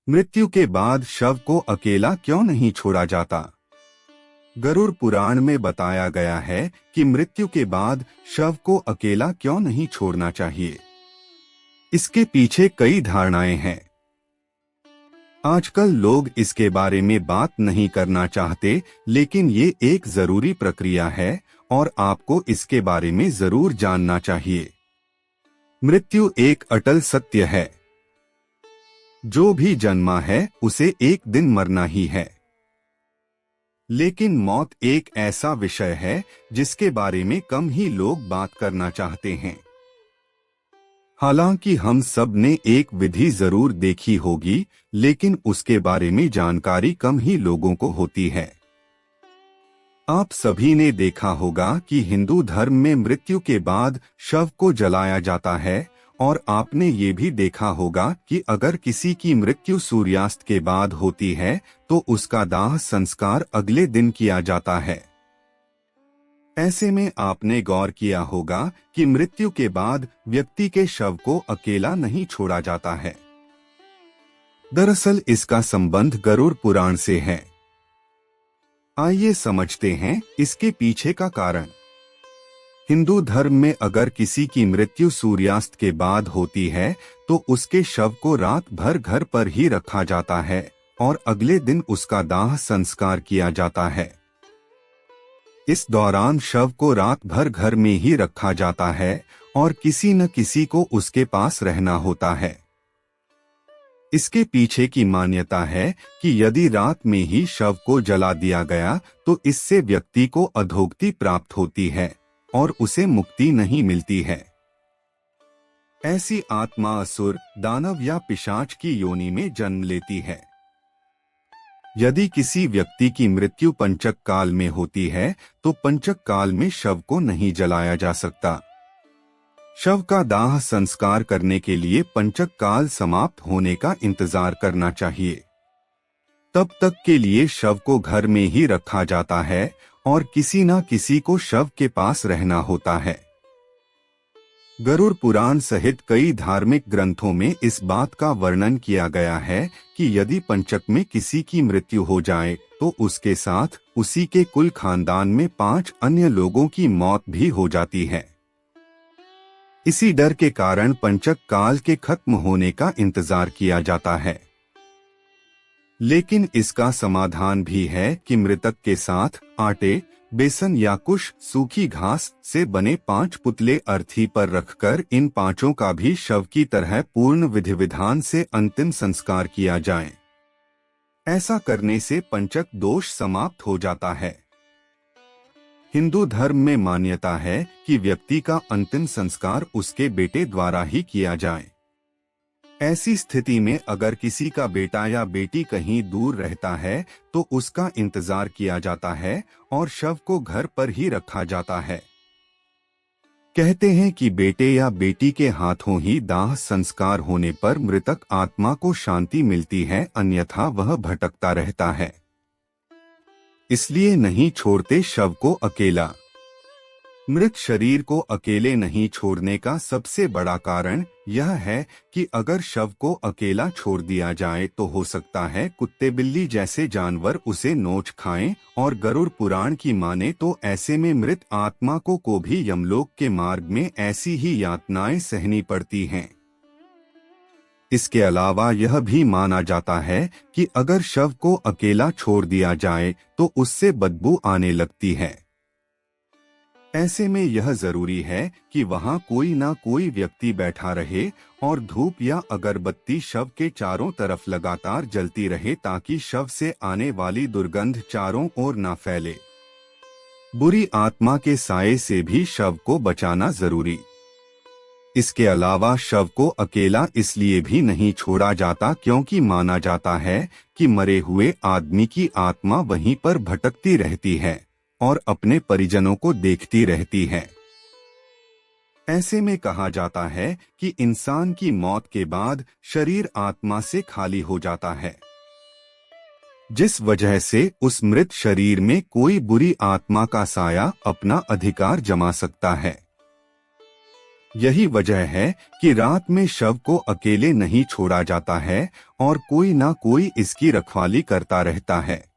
मृत्यु के बाद शव को अकेला क्यों नहीं छोड़ा जाता? गरुड़ पुराण में बताया गया है कि मृत्यु के बाद शव को अकेला क्यों नहीं छोड़ना चाहिए। इसके पीछे कई धारणाएं हैं। आजकल लोग इसके बारे में बात नहीं करना चाहते, लेकिन ये एक जरूरी प्रक्रिया है और आपको इसके बारे में जरूर जानना चाहिए। मृत्यु एक अटल सत्य है। जो भी जन्मा है उसे एक दिन मरना ही है। लेकिन मौत एक ऐसा विषय है जिसके बारे में कम ही लोग बात करना चाहते हैं। हालांकि हम सब ने एक विधि जरूर देखी होगी, लेकिन उसके बारे में जानकारी कम ही लोगों को होती है। आप सभी ने देखा होगा कि हिंदू धर्म में मृत्यु के बाद शव को जलाया जाता है, और आपने ये भी देखा होगा कि अगर किसी की मृत्यु सूर्यास्त के बाद होती है तो उसका दाह संस्कार अगले दिन किया जाता है। ऐसे में आपने गौर किया होगा कि मृत्यु के बाद व्यक्ति के शव को अकेला नहीं छोड़ा जाता है। दरअसल इसका संबंध गरुड़ पुराण से है। आइए समझते हैं इसके पीछे का कारण। हिंदू धर्म में अगर किसी की मृत्यु सूर्यास्त के बाद होती है तो उसके शव को रात भर घर पर ही रखा जाता है और अगले दिन उसका दाह संस्कार किया जाता है। इस दौरान शव को रात भर घर में ही रखा जाता है और किसी न किसी को उसके पास रहना होता है। इसके पीछे की मान्यता है कि यदि रात में ही शव को जला दिया गया तो इससे व्यक्ति को अधोगति प्राप्त होती है और उसे मुक्ति नहीं मिलती है। ऐसी आत्मा असुर, दानव या पिशाच की योनि में जन्म लेती है। यदि किसी व्यक्ति की मृत्यु पंचक काल में होती है तो पंचक काल में शव को नहीं जलाया जा सकता। शव का दाह संस्कार करने के लिए पंचक काल समाप्त होने का इंतजार करना चाहिए। तब तक के लिए शव को घर में ही रखा जाता है और किसी न किसी को शव के पास रहना होता है। गरुड़ पुराण सहित कई धार्मिक ग्रंथों में इस बात का वर्णन किया गया है कि यदि पंचक में किसी की मृत्यु हो जाए तो उसके साथ उसी के कुल खानदान में 5 अन्य लोगों की मौत भी हो जाती है। इसी डर के कारण पंचक काल के खत्म होने का इंतजार किया जाता है। लेकिन इसका समाधान भी है कि मृतक के साथ आटे, बेसन या कुछ सूखी घास से बने 5 पुतले अर्थी पर रखकर इन 5 का भी शव की तरह पूर्ण विधि विधान से अंतिम संस्कार किया जाए। ऐसा करने से पंचक दोष समाप्त हो जाता है। हिंदू धर्म में मान्यता है कि व्यक्ति का अंतिम संस्कार उसके बेटे द्वारा ही किया जाए। ऐसी स्थिति में अगर किसी का बेटा या बेटी कहीं दूर रहता है तो उसका इंतजार किया जाता है और शव को घर पर ही रखा जाता है। कहते हैं कि बेटे या बेटी के हाथों ही दाह संस्कार होने पर मृतक आत्मा को शांति मिलती है, अन्यथा वह भटकता रहता है। इसलिए नहीं छोड़ते शव को अकेला। मृत शरीर को अकेले नहीं छोड़ने का सबसे बड़ा कारण यह है कि अगर शव को अकेला छोड़ दिया जाए तो हो सकता है कुत्ते बिल्ली जैसे जानवर उसे नोच खाएं, और गरुड़ पुराण की माने तो ऐसे में मृत आत्मा को भी यमलोक के मार्ग में ऐसी ही यातनाएं सहनी पड़ती हैं। इसके अलावा यह भी माना जाता है कि अगर शव को अकेला छोड़ दिया जाए तो उससे बदबू आने लगती है। ऐसे में यह जरूरी है कि वहां कोई ना कोई व्यक्ति बैठा रहे और धूप या अगरबत्ती शव के चारों तरफ लगातार जलती रहे, ताकि शव से आने वाली दुर्गंध चारों ओर ना फैले। बुरी आत्मा के साये से भी शव को बचाना जरूरी। इसके अलावा शव को अकेला इसलिए भी नहीं छोड़ा जाता क्योंकि माना जाता है कि मरे हुए आदमी की आत्मा वहीं पर भटकती रहती है और अपने परिजनों को देखती रहती है। ऐसे में कहा जाता है कि इंसान की मौत के बाद शरीर आत्मा से खाली हो जाता है, जिस वजह से उस मृत शरीर में कोई बुरी आत्मा का साया अपना अधिकार जमा सकता है। यही वजह है कि रात में शव को अकेले नहीं छोड़ा जाता है और कोई ना कोई इसकी रखवाली करता रहता है।